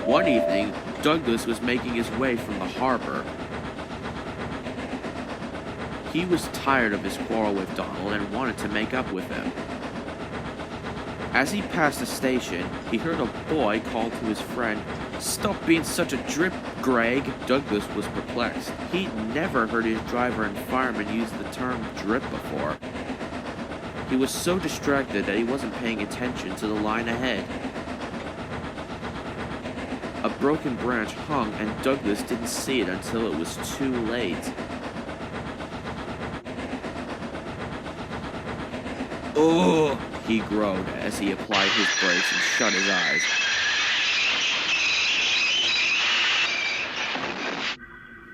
One evening, Douglas was making his way from the harbor. He was tired of his quarrel with Donald and wanted to make up with him. As he passed the station, he heard a boy call to his friend, "Stop being such a drip, Greg." Douglas was perplexed. He'd never heard his driver and fireman use the term drip before. He was so distracted that he wasn't paying attention to the line ahead. A broken branch hung, and Douglas didn't see it until it was too late. "Oh!" he groaned as he applied his brakes and shut his eyes.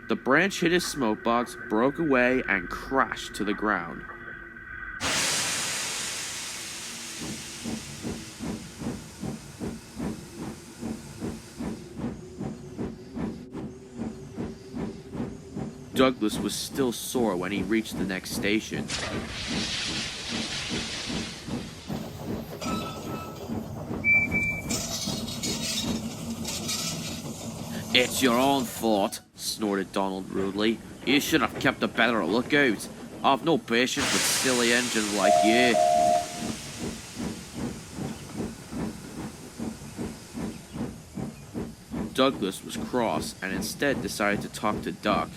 The branch hit his smoke box, broke away, and crashed to the ground. Douglas was still sore when he reached the next station. "It's your own fault," snorted Donald rudely. "You should have kept a better lookout. I've no patience with silly engines like you." Douglas was cross and instead decided to talk to Duck.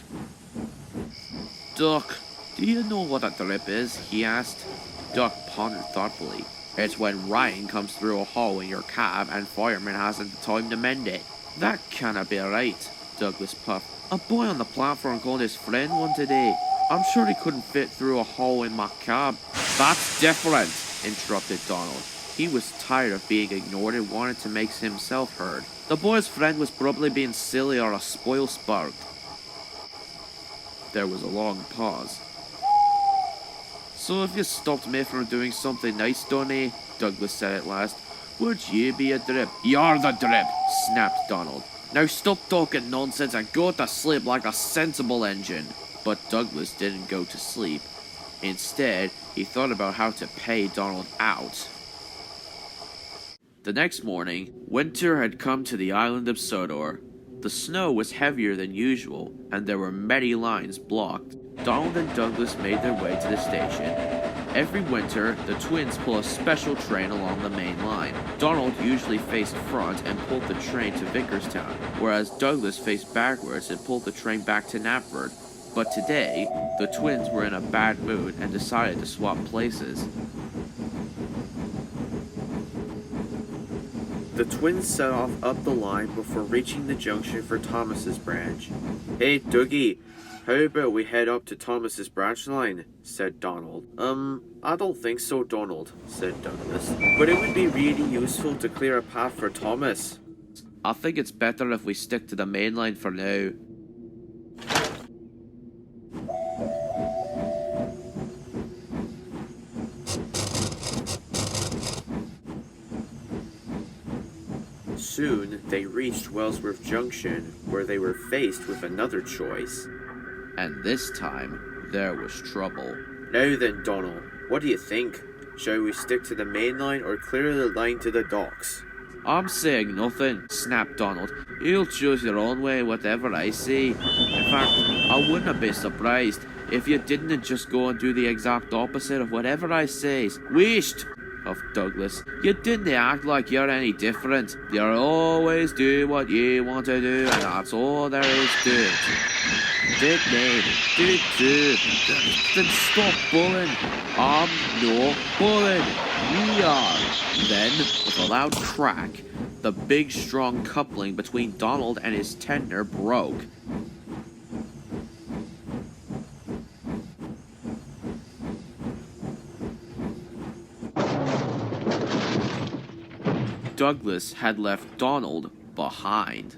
"Duck, do you know what a drip is?" he asked. Duck pondered thoughtfully. "It's when rain comes through a hole in your cab and fireman hasn't the time to mend it." "That cannot be right," Douglas puffed. "A boy on the platform called his friend one today. I'm sure he couldn't fit through a hole in my cab." "That's different," interrupted Donald. He was tired of being ignored and wanted to make himself heard. "The boy's friend was probably being silly or a spoil sport." There was a long pause. "So if you stopped me from doing something nice, Donny," Douglas said at last, "would you be a drip?" "You're the drip," snapped Donald. "Now stop talking nonsense and go to sleep like a sensible engine." But Douglas didn't go to sleep. Instead, he thought about how to pay Donald out. The next morning, winter had come to the island of Sodor. The snow was heavier than usual, and there were many lines blocked. Donald and Douglas made their way to the station. Every winter, the twins pull a special train along the main line. Donald usually faced front and pulled the train to Vickerstown, whereas Douglas faced backwards and pulled the train back to Knapford. But today, the twins were in a bad mood and decided to swap places. The twins set off up the line before reaching the junction for Thomas's branch. "Hey, Dougie, how about we head up to Thomas's branch line?" said Donald. I don't think so, Donald," said Douglas. "But it would be really useful to clear a path for Thomas." "I think it's better if we stick to the main line for now." Soon, they reached Wellsworth Junction, where they were faced with another choice. And this time, there was trouble. "Now then, Donald, what do you think? Shall we stick to the main line or clear the line to the docks?" "I'm saying nothing," snapped Donald. "You'll choose your own way, whatever I say. In fact, I wouldn't be surprised if you didn't just go and do the exact opposite of whatever I says." "Wheesht!" huffed Douglas. "You didn't act like you're any different. You always do what you want to do, and that's all there is to it." "Did me? Did too. Then stop bullying." "I'm no bullying. We are." Then, with a loud crack, the big strong coupling between Donald and his tender broke. Douglas had left Donald behind.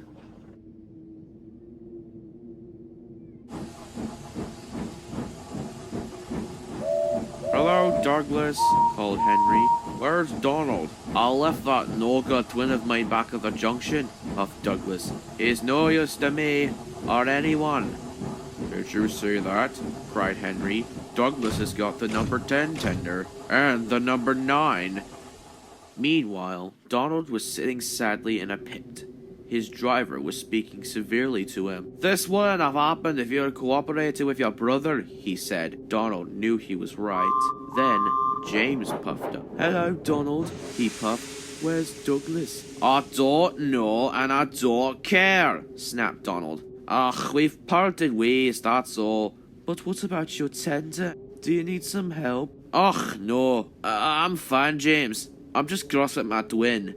"Hello, Douglas," called Henry. "Where's Donald?" "I left that no-good twin of mine back at the junction," huffed Douglas. "He's no use to me, or anyone." "Did you see that?" cried Henry. "Douglas has got the number 10 tender, and the number 9. Meanwhile, Donald was sitting sadly in a pit. His driver was speaking severely to him. "This wouldn't have happened if you had cooperated with your brother," he said. Donald knew he was right. Then James puffed up. "Hello, Donald," he puffed. "Where's Douglas?" "I don't know, and I don't care," snapped Donald. "Ugh, we've parted ways, that's all." "But what about your tender? Do you need some help?" "Ugh, no. I'm fine, James. I'm just cross at my twin.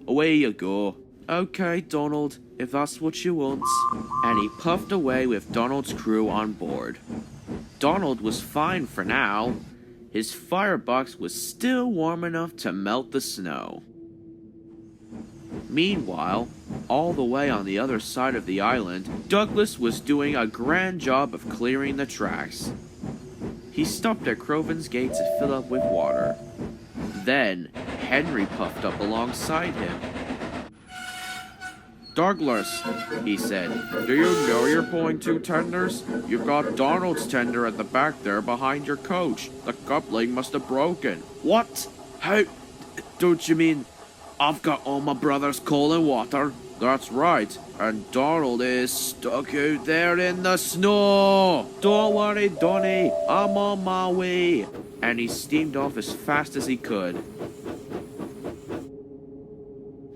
Away you go." "Okay, Donald, if that's what you want." And he puffed away with Donald's crew on board. Donald was fine for now. His firebox was still warm enough to melt the snow. Meanwhile, all the way on the other side of the island, Douglas was doing a grand job of clearing the tracks. He stopped at Crovan's gate to fill up with water. Then, Henry puffed up alongside him. "Douglas," he said, "do you know you're pulling two tenders? You've got Donald's tender at the back there behind your coach. The coupling must have broken." "What? How? Don't you mean I've got all my brother's coal and water?" "That's right, and Donald is stuck out there in the snow." "Don't worry, Donny, I'm on my way." And he steamed off as fast as he could.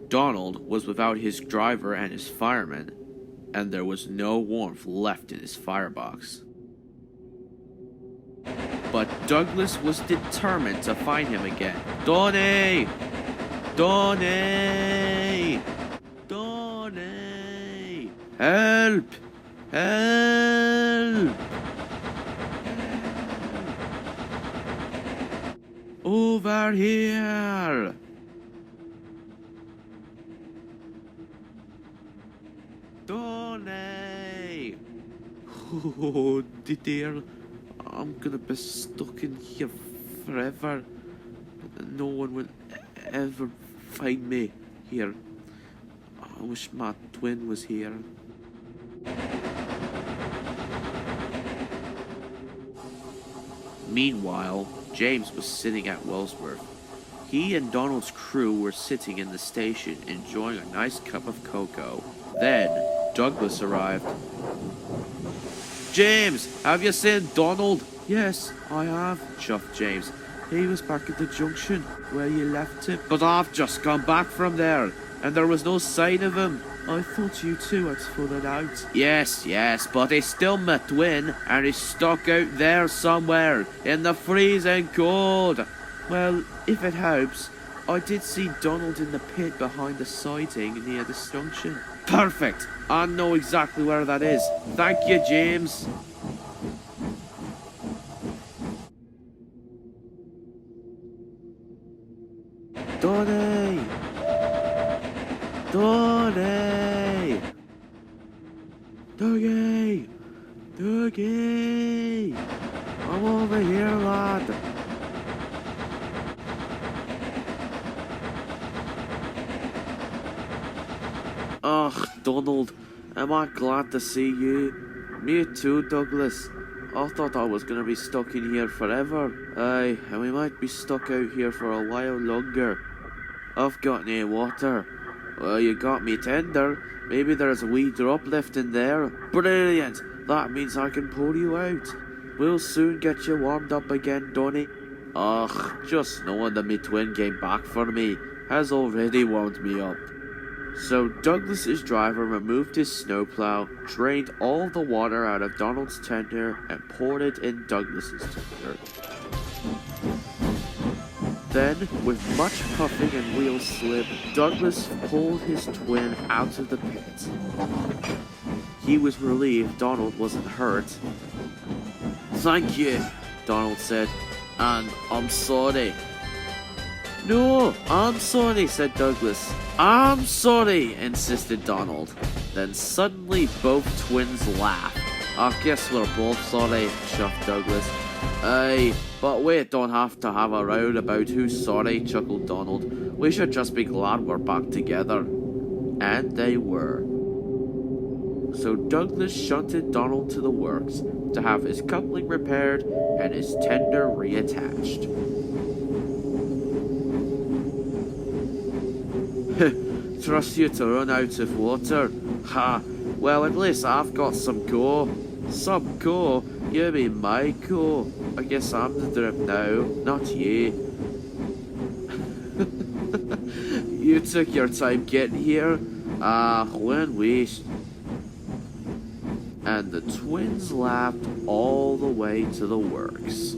Donald was without his driver and his fireman, and there was no warmth left in his firebox. But Douglas was determined to find him again. "Donny! Donny! Donny! Help! Help! Over here!" "Donny!" "Oh dear, I'm gonna be stuck in here forever. No one will ever find me here. I wish my twin was here." Meanwhile, James was sitting at Wellsworth. He and Donald's crew were sitting in the station enjoying a nice cup of cocoa. Then, Douglas arrived. "James, have you seen Donald?" "Yes, I have," chuffed James. "He was back at the junction where you left him." "But I've just come back from there, and there was no sign of him." "I thought you two had fallen out." Yes, but he's still my twin, and he's stuck out there somewhere, in the freezing cold." "Well, if it helps, I did see Donald in the pit behind the siding near the junction." "Perfect! I know exactly where that is. Thank you, James." "Donny! Donny! Dougie! Dougie! I'm over here, lad." "Ugh, Donald, am I glad to see you?" "Me too, Douglas. I thought I was gonna be stuck in here forever." "Aye, and we might be stuck out here for a while longer." "I've got no water." "Well, you got me tender. Maybe there's a wee drop left in there." "Brilliant! That means I can pull you out." "We'll soon get you warmed up again, Donny." "Ugh, just knowing that me twin came back for me has already warmed me up." So Douglas's driver removed his snowplow, drained all the water out of Donald's tender, and poured it in Douglas's tender. Then, with much puffing and wheel slip, Douglas pulled his twin out of the pit. He was relieved Donald wasn't hurt. "Thank you," Donald said, "and I'm sorry." "No, I'm sorry," said Douglas. "I'm sorry," insisted Donald. Then suddenly both twins laughed. "I guess we're both sorry," chuffed Douglas. "Aye, but we don't have to have a row about who's sorry," chuckled Donald. "We should just be glad we're back together." And they were. So Douglas shunted Donald to the works to have his coupling repaired and his tender reattached. Trust you to run out of water? Ha! Well, at least I've got some go. Some go? You mean my go? I guess I'm the drip now, not you. You took your time getting here? Ah, when waste. And the twins laughed all the way to the works.